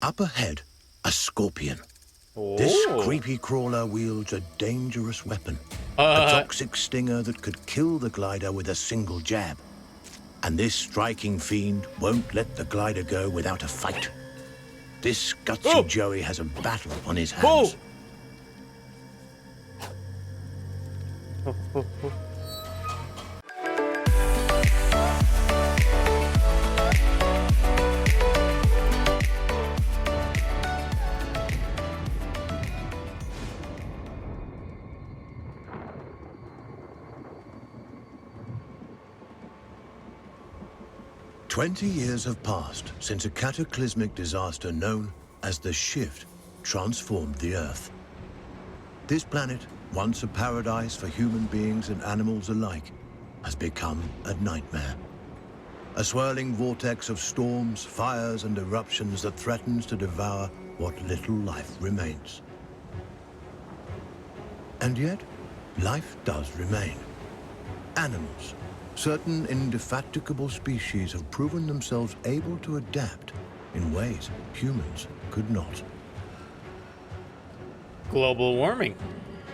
Up ahead, a scorpion. This Oh. creepy crawler wields a dangerous weapon. A Uh, toxic stinger that could kill the glider with a single jab. And this striking fiend won't let the glider go without a fight. This gutsy oh, Joey has a battle on his oh. hands. 20 years have passed since a cataclysmic disaster known as the Shift transformed the Earth. This planet, once a paradise for human beings and animals alike, has become a nightmare. A swirling vortex of storms, fires, and eruptions that threatens to devour what little life remains. And yet, life does remain. Animals, certain indefatigable species have proven themselves able to adapt in ways humans could not. Global warming.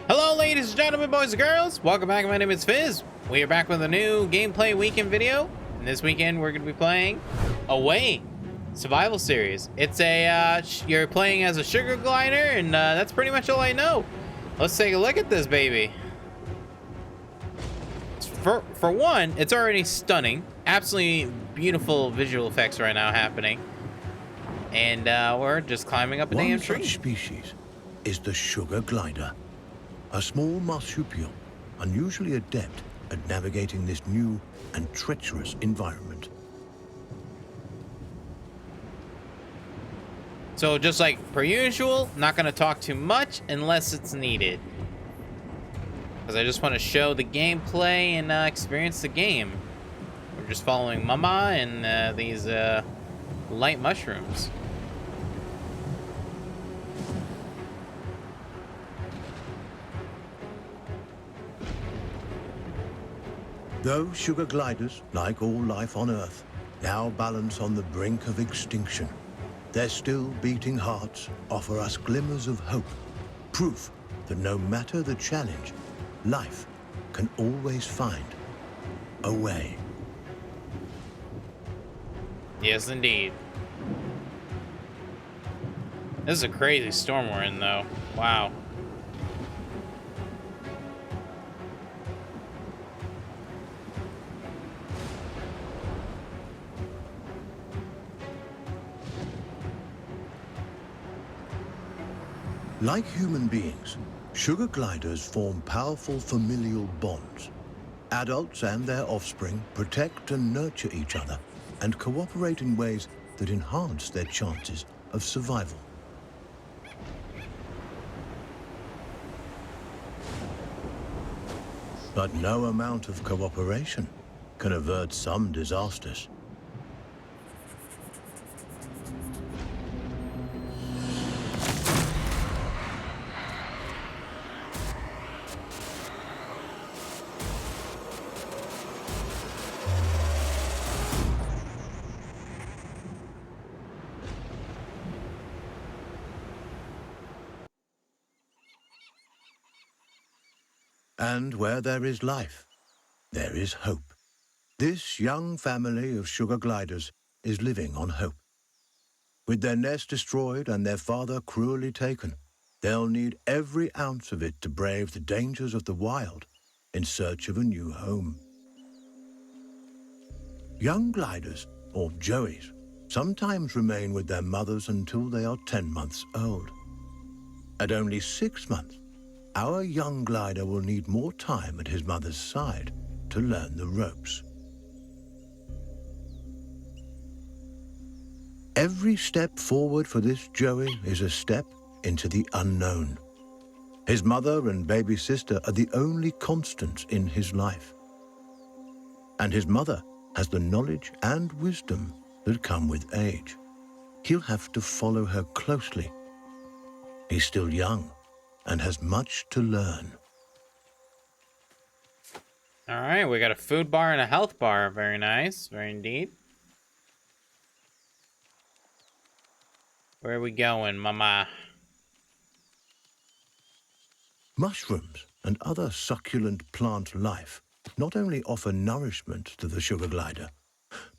Hello, ladies and gentlemen, boys and girls. Welcome back. My name is Fizz. We are back with a new gameplay weekend video. And this weekend, we're going to be playing Away Survival Series. It's a, you're playing as a sugar glider, and that's pretty much all I know. Let's take a look at this baby. For one, it's already stunning. Absolutely beautiful visual effects right now happening. And we're just climbing up a damn tree. One such species is the sugar glider, a small marsupial unusually adept at navigating this new and treacherous environment. So just like per usual, not going to talk too much unless it's needed. Because I just want to show the gameplay and experience the game. We're just following Mama and these light mushrooms. Though sugar gliders, like all life on Earth, now balance on the brink of extinction, their still beating hearts offer us glimmers of hope, proof that no matter the challenge, life can always find a way. Yes, indeed. This is a crazy storm we're in, though. Wow. Like human beings, sugar gliders form powerful familial bonds. Adults and their offspring protect and nurture each other and cooperate in ways that enhance their chances of survival. But no amount of cooperation can avert some disasters. And where there is life, there is hope. This young family of sugar gliders is living on hope. With their nest destroyed and their father cruelly taken, they'll need every ounce of it to brave the dangers of the wild in search of a new home. Young gliders, or joeys, sometimes remain with their mothers until they are 10 months old. At only 6 months, our young glider will need more time at his mother's side to learn the ropes. Every step forward for this Joey is a step into the unknown. His mother and baby sister are the only constants in his life. And his mother has the knowledge and wisdom that come with age. He'll have to follow her closely. He's still young and has much to learn. All right, we got a food bar and a health bar. Very nice. Very indeed. Where are we going, mama? Mushrooms and other succulent plant life not only offer nourishment to the sugar glider,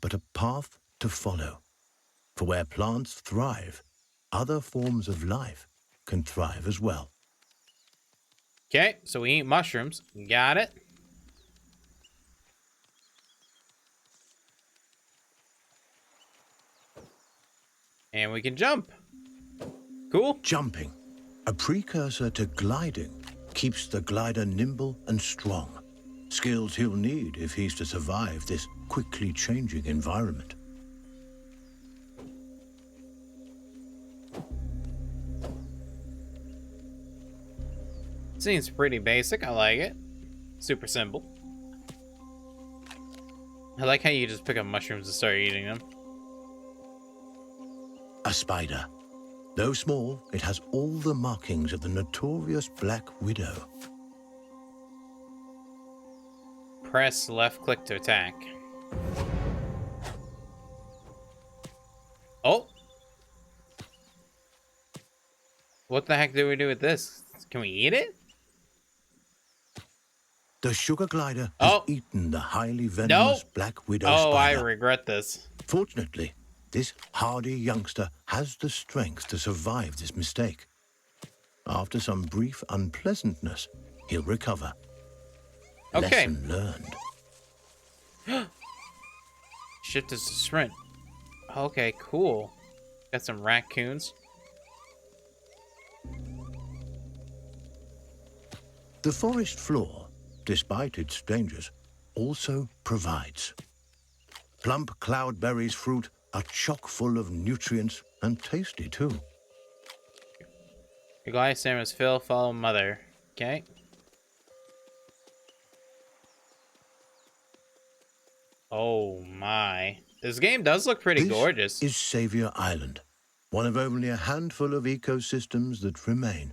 but a path to follow. For where plants thrive, other forms of life can thrive as well. Okay, so we eat mushrooms. Got it. And we can jump. Cool. Jumping, a precursor to gliding, keeps the glider nimble and strong. Skills he'll need if he's to survive this quickly changing environment. Seems pretty basic. I like it. Super simple. I like how you just pick up mushrooms and start eating them. A spider. Though small, it has all the markings of the notorious Black Widow. Press left click to attack. Oh! What the heck do we do with this? Can we eat it? The sugar glider has eaten the highly venomous Black Widow spider. Oh, I regret this. Fortunately, this hardy youngster has the strength to survive this mistake. After some brief unpleasantness, he'll recover. Okay. Lesson learned. Shift is to sprint. Okay, cool. Got some raccoons. The forest floor, despite its dangers, also provides. Plump cloudberries fruit are chock full of nutrients and tasty too. Your Goliath name is Phil, follow mother. Okay. Oh my. This game does look pretty gorgeous. This is Savior Island, one of only a handful of ecosystems that remain.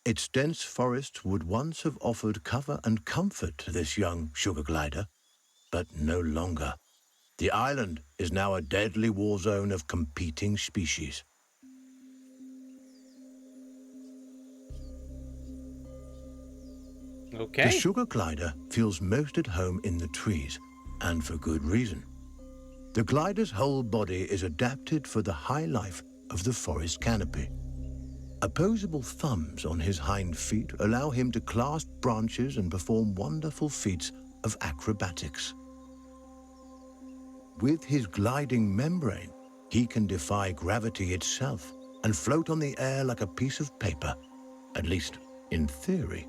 Its dense forests would once have offered cover and comfort to this young sugar glider, but no longer. The island is now a deadly war zone of competing species. Okay. The sugar glider feels most at home in the trees, and for good reason. The glider's whole body is adapted for the high life of the forest canopy. Opposable thumbs on his hind feet allow him to clasp branches and perform wonderful feats of acrobatics. With his gliding membrane, he can defy gravity itself and float on the air like a piece of paper, at least in theory.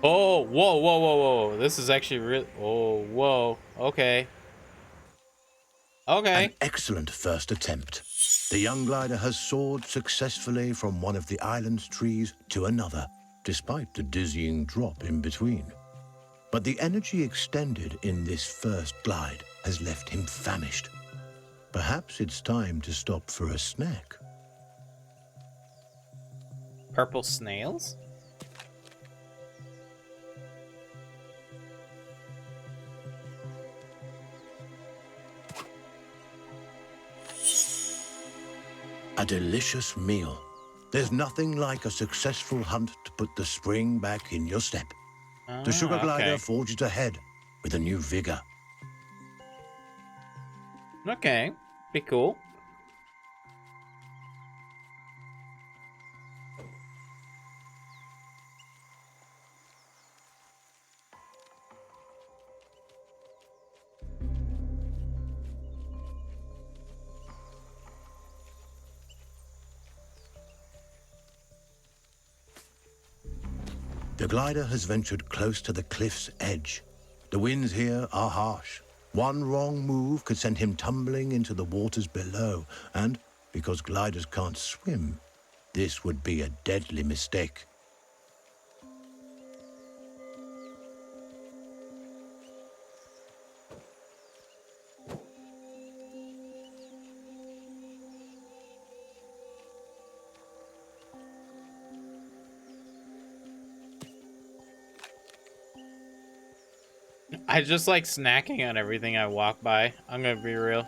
Oh, whoa, whoa, whoa, whoa. This is actually real. Oh, whoa. Okay. Okay. An excellent first attempt. The young glider has soared successfully from one of the island's trees to another, despite the dizzying drop in between. But the energy extended in this first glide has left him famished. Perhaps it's time to stop for a snack. Purple snails? A delicious meal. There's nothing like a successful hunt to put the spring back in your step. The sugar glider forges ahead with a new vigor. Okay. Be cool. The glider has ventured close to the cliff's edge. The winds here are harsh. One wrong move could send him tumbling into the waters below, and because gliders can't swim, this would be a deadly mistake. I just like snacking on everything I walk by. I'm gonna be real.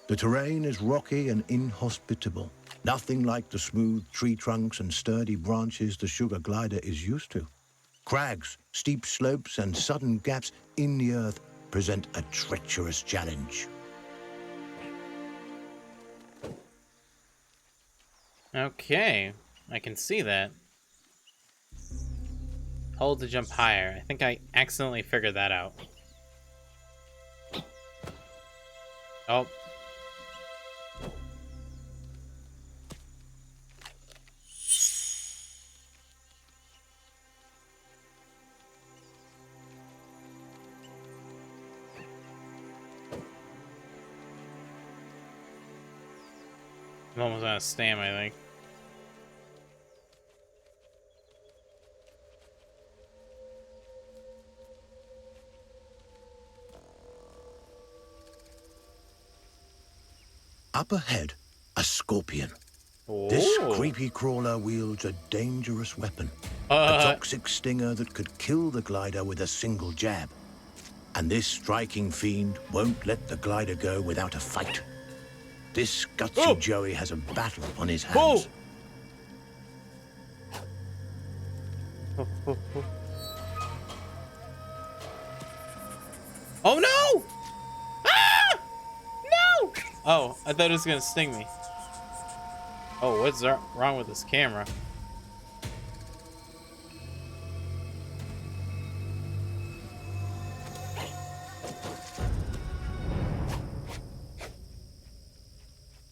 The terrain is rocky and inhospitable. Nothing like the smooth tree trunks and sturdy branches the sugar glider is used to. Crags, steep slopes, and sudden gaps in the earth present a treacherous challenge. Okay, I can see that. Hold to jump higher. I think I accidentally figured that out. Oh. I'm almost out of stam, I think. Up ahead, a scorpion. Oh. This creepy crawler wields a dangerous weapon. A toxic stinger that could kill the glider with a single jab. And this striking fiend won't let the glider go without a fight. This gutsy Joey has a battle on his hands. Oh no! Ah! No! Oh, I thought it was gonna sting me. Oh, what's wrong with this camera?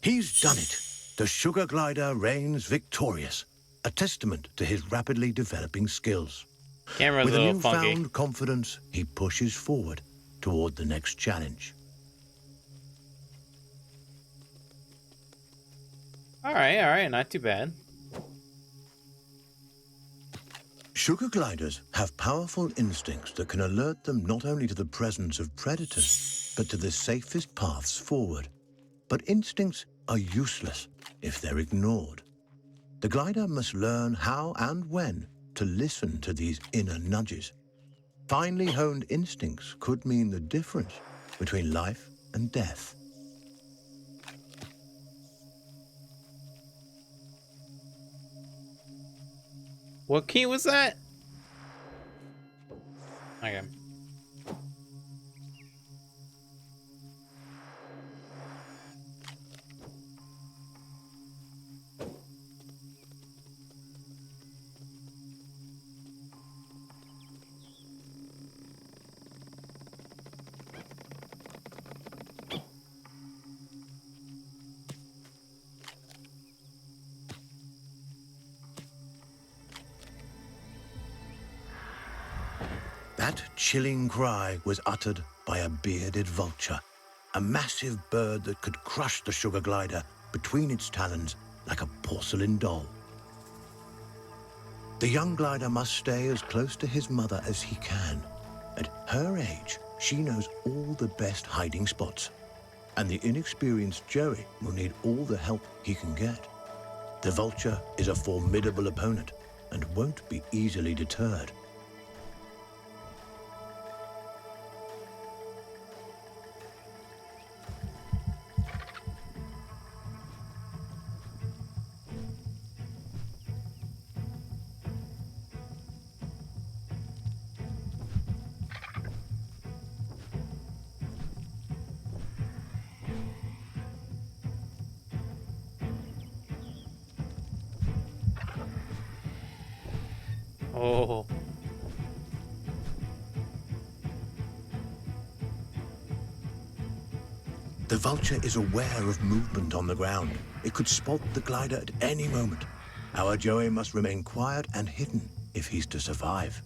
He's done it. The sugar glider reigns victorious, a testament to his rapidly developing skills. Camera's With a a little newfound funky. confidence, he pushes forward toward the next challenge. All right, not too bad. Sugar gliders have powerful instincts that can alert them not only to the presence of predators, but to the safest paths forward. But instincts are useless if they're ignored. The glider must learn how and when to listen to these inner nudges. Finely honed instincts could mean the difference between life and death. What key was that? Okay. That chilling cry was uttered by a bearded vulture, a massive bird that could crush the sugar glider between its talons like a porcelain doll. The young glider must stay as close to his mother as he can. At her age, she knows all the best hiding spots, and the inexperienced Joey will need all the help he can get. The vulture is a formidable opponent and won't be easily deterred. Oh. The vulture is aware of movement on the ground. It could spot the glider at any moment. Our Joey must remain quiet and hidden if he's to survive.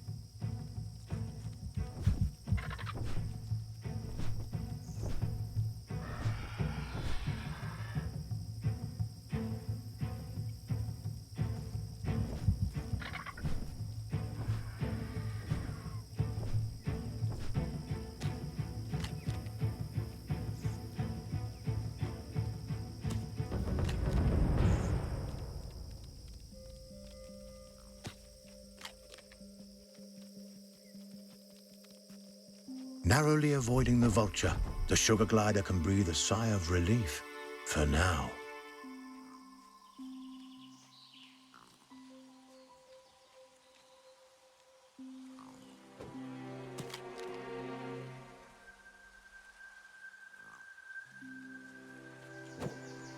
Narrowly avoiding the vulture, the sugar glider can breathe a sigh of relief for now.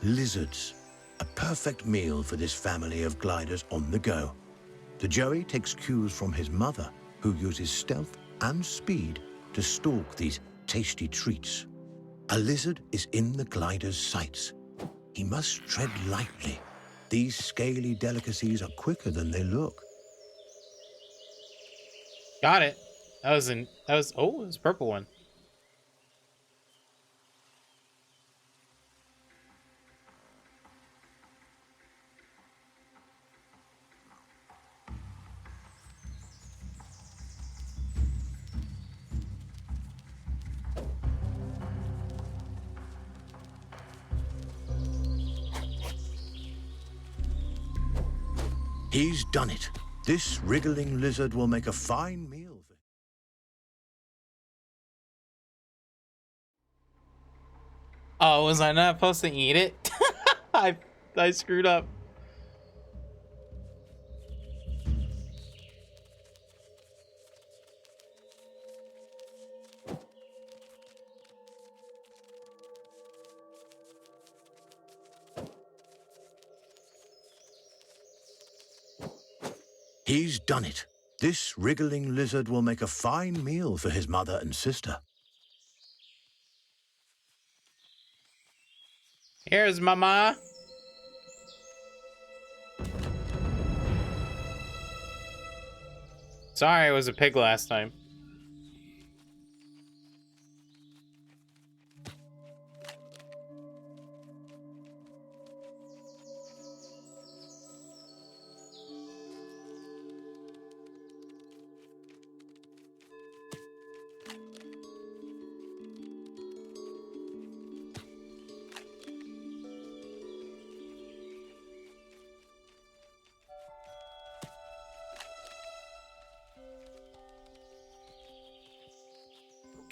Lizards, a perfect meal for this family of gliders on the go. The Joey takes cues from his mother, who uses stealth and speed to stalk these tasty treats. A lizard is in the glider's sights. He must tread lightly. These scaly delicacies are quicker than they look. Got it. Oh, it was a purple one. He's done it. This wriggling lizard will make a fine meal for... Oh, was I not supposed to eat it? I screwed up. He's done it. This wriggling lizard will make a fine meal for his mother and sister. Here's Mama. Sorry, I was a pig last time.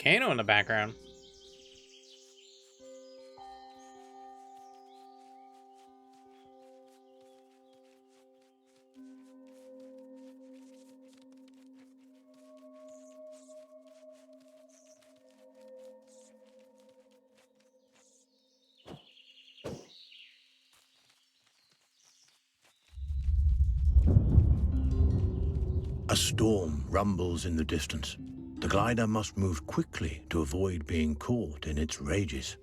Volcano in the background. A storm rumbles in the distance. The glider must move quickly to avoid being caught in its rages.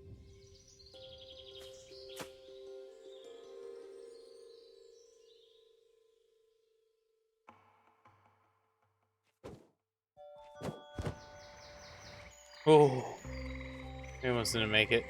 Oh, we almost didn't make it.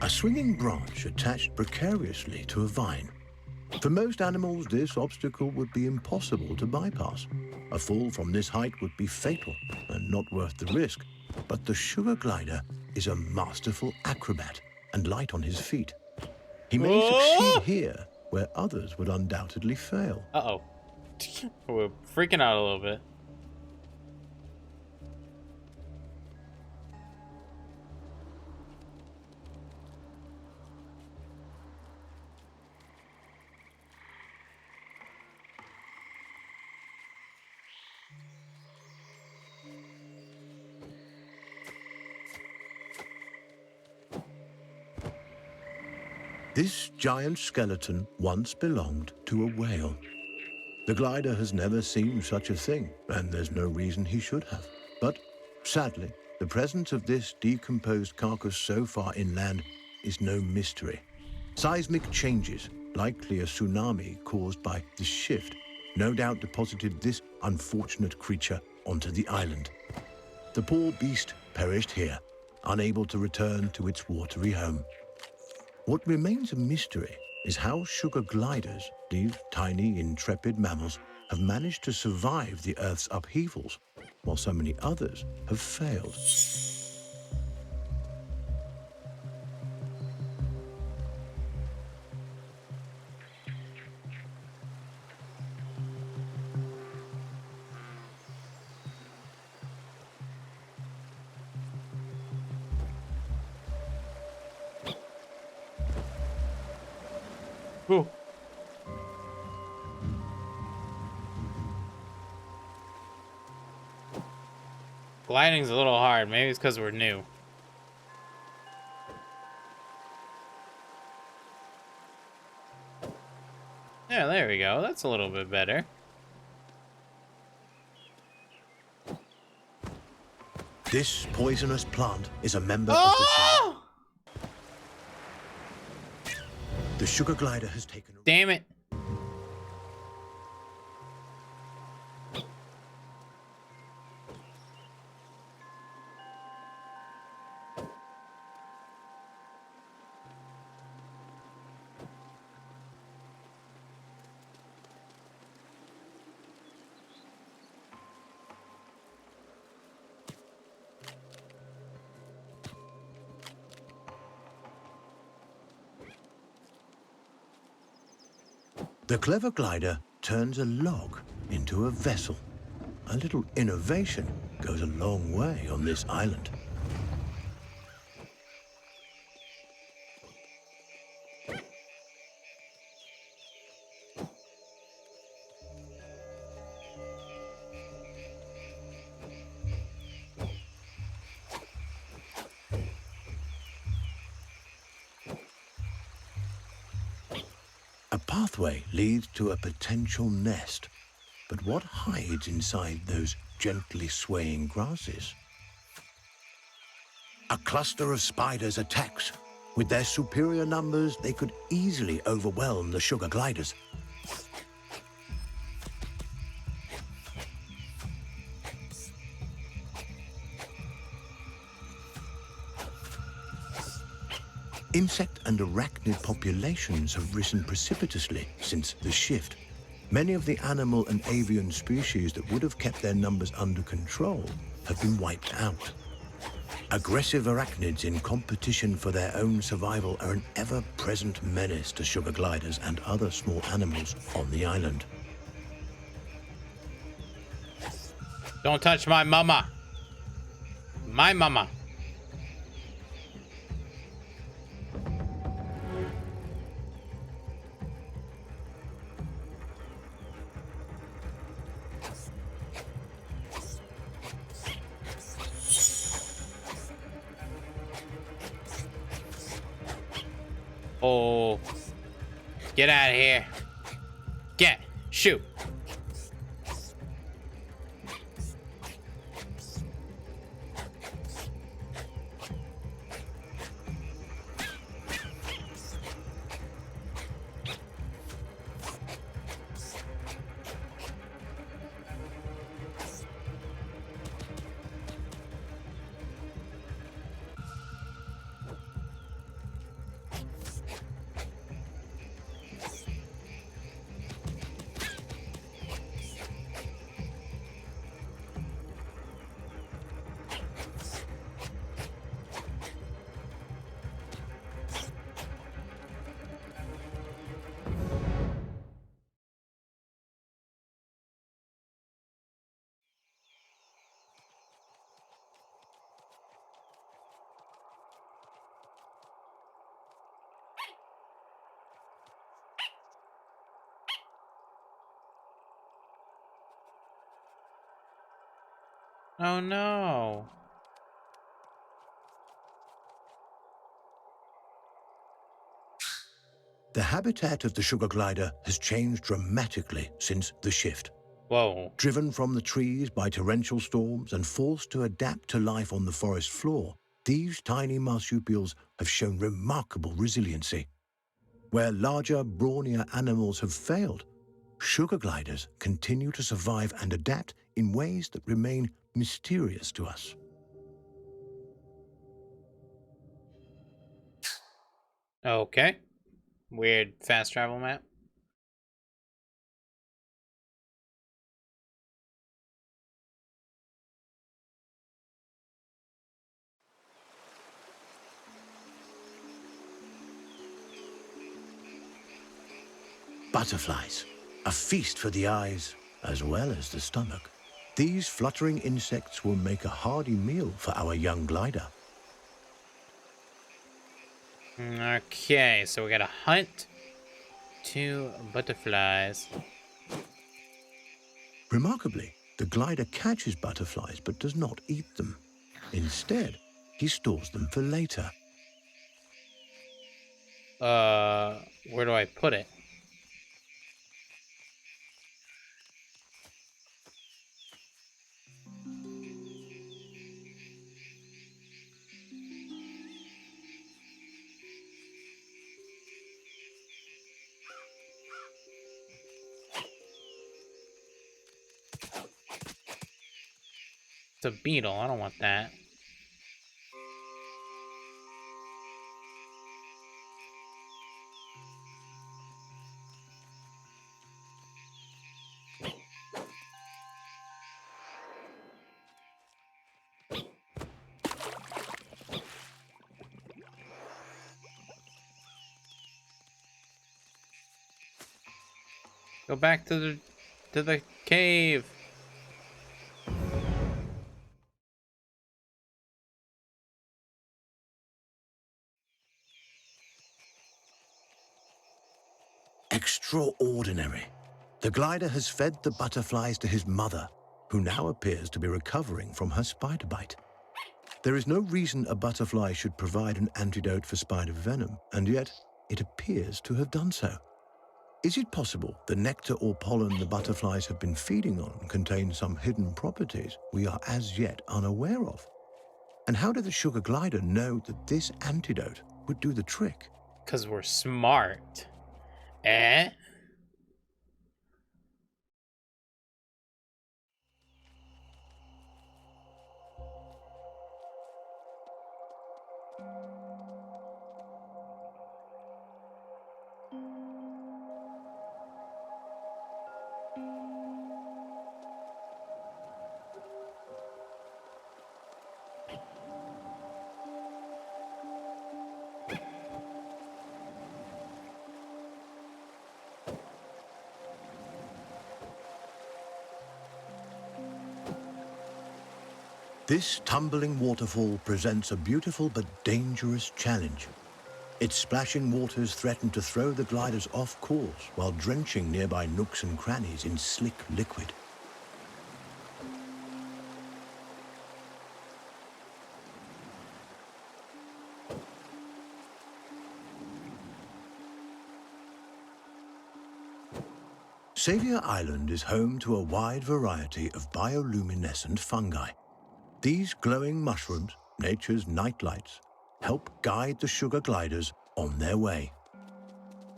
A swinging branch attached precariously to a vine. For most animals, this obstacle would be impossible to bypass. A fall from this height would be fatal and not worth the risk. But the sugar glider is a masterful acrobat and light on his feet. He may succeed here where others would undoubtedly fail. Uh-oh. We're freaking out a little bit. This giant skeleton once belonged to a whale. The glider has never seen such a thing, and there's no reason he should have. But sadly, the presence of this decomposed carcass so far inland is no mystery. Seismic changes, likely a tsunami caused by this shift, no doubt deposited this unfortunate creature onto the island. The poor beast perished here, unable to return to its watery home. What remains a mystery is how sugar gliders, these tiny, intrepid mammals, have managed to survive the Earth's upheavals. while so many others have failed. Ooh. Gliding's a little hard. Maybe it's because we're new. Yeah, there we go. That's a little bit better. This poisonous plant is a member of Oh! the sugar glider has taken. Damn it. The clever glider turns a log into a vessel. A little innovation goes a long way on this island. A pathway leads to a potential nest. But what hides inside those gently swaying grasses? A cluster of spiders attacks. With their superior numbers, they could easily overwhelm the sugar gliders. Insect and arachnid populations have risen precipitously since the shift. Many of the animal and avian species that would have kept their numbers under control have been wiped out. Aggressive arachnids in competition for their own survival are an ever-present menace to sugar gliders and other small animals on the island. Don't touch my mama. My mama. Oh. Get out of here. Get. Shoot. Oh no. The habitat of the sugar glider has changed dramatically since the shift. Whoa. Driven from the trees by torrential storms and forced to adapt to life on the forest floor, these tiny marsupials have shown remarkable resiliency. Where larger, brawnier animals have failed, sugar gliders continue to survive and adapt in ways that remain mysterious to us. Okay. Weird fast travel map. Butterflies, a feast for the eyes as well as the stomach. These fluttering insects will make a hearty meal for our young glider. Okay, so we gotta hunt 2 butterflies. Remarkably, the glider catches butterflies but does not eat them. Instead, he stores them for later. Where do I put it? It's a beetle. I don't want that. Go back to the cave. Extraordinary. The glider has fed the butterflies to his mother, who now appears to be recovering from her spider bite. There is no reason a butterfly should provide an antidote for spider venom, and yet it appears to have done so. Is it possible the nectar or pollen the butterflies have been feeding on contains some hidden properties we are as yet unaware of? And how did the sugar glider know that this antidote would do the trick? 'Cause we're smart. Eh? This tumbling waterfall presents a beautiful but dangerous challenge. Its splashing waters threaten to throw the gliders off course while drenching nearby nooks and crannies in slick liquid. Savior Island is home to a wide variety of bioluminescent fungi. These glowing mushrooms, nature's nightlights, help guide the sugar gliders on their way.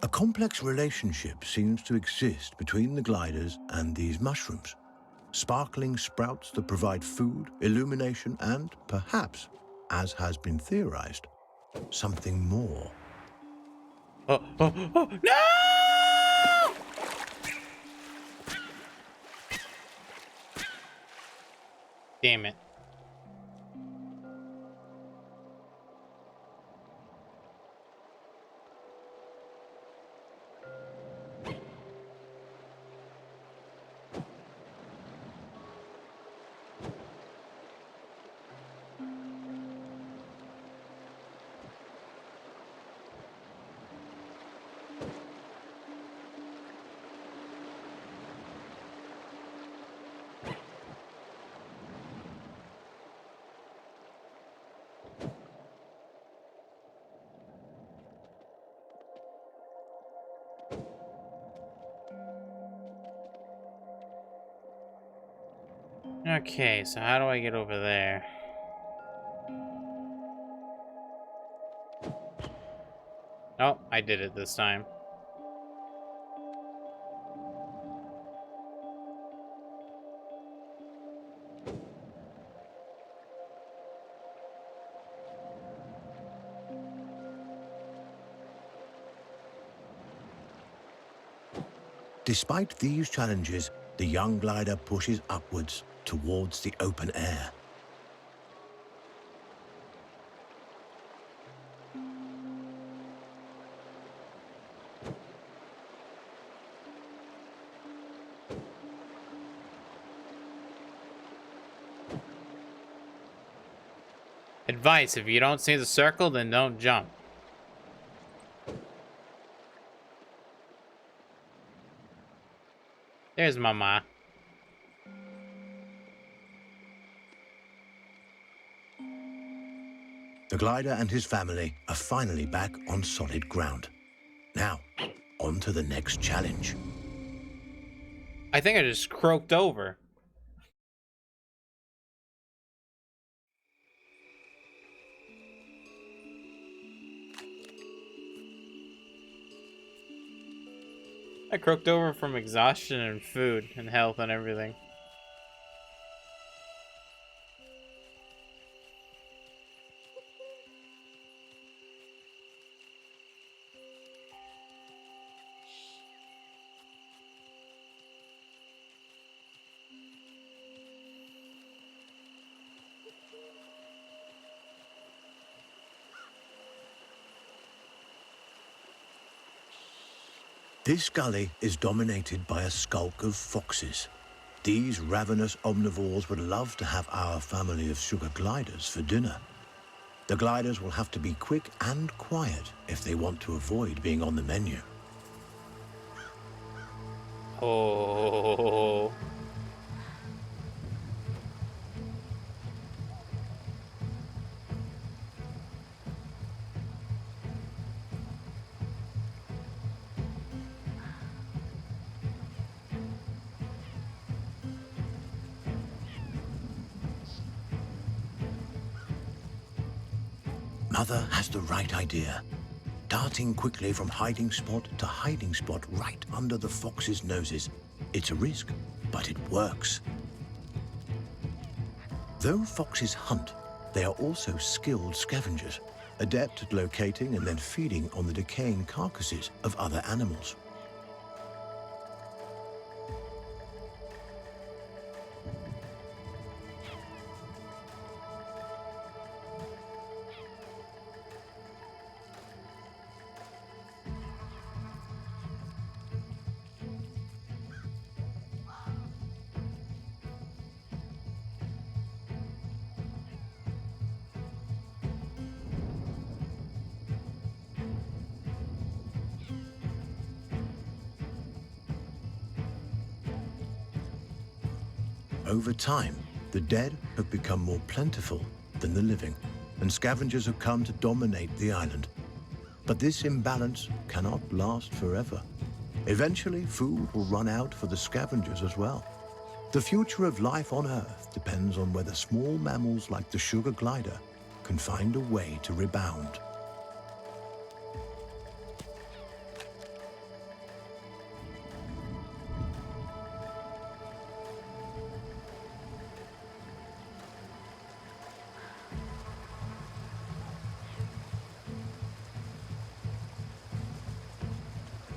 A complex relationship seems to exist between the gliders and these mushrooms. Sparkling sprouts that provide food, illumination, and perhaps, as has been theorized, something more. Oh, no! Damn it. Okay, so how do I get over there? Oh, I did it this time. Despite these challenges, the young glider pushes upwards towards the open air. Advice, if you don't see the circle, then don't jump. There's Mama. The glider and his family are finally back on solid ground. Now, on to the next challenge. I think I just croaked over. I croaked over from exhaustion and food and health and everything. This gully is dominated by a skulk of foxes. These ravenous omnivores would love to have our family of sugar gliders for dinner. The gliders will have to be quick and quiet if they want to avoid being on the menu. Oh. Mother has the right idea. Darting quickly from hiding spot to hiding spot right under the foxes' noses. It's a risk, but it works. Though foxes hunt, they are also skilled scavengers, adept at locating and then feeding on the decaying carcasses of other animals. Over time, the dead have become more plentiful than the living, and scavengers have come to dominate the island. But this imbalance cannot last forever. Eventually, food will run out for the scavengers as well. The future of life on Earth depends on whether small mammals like the sugar glider can find a way to rebound.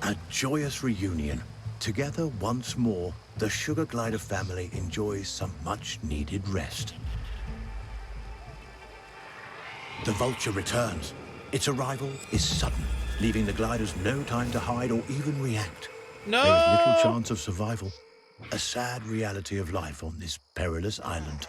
A joyous reunion. Together once more, the sugar glider family enjoys some much-needed rest. The vulture returns. Its arrival is sudden, leaving the gliders no time to hide or even react. No! There is little chance of survival, a sad reality of life on this perilous island.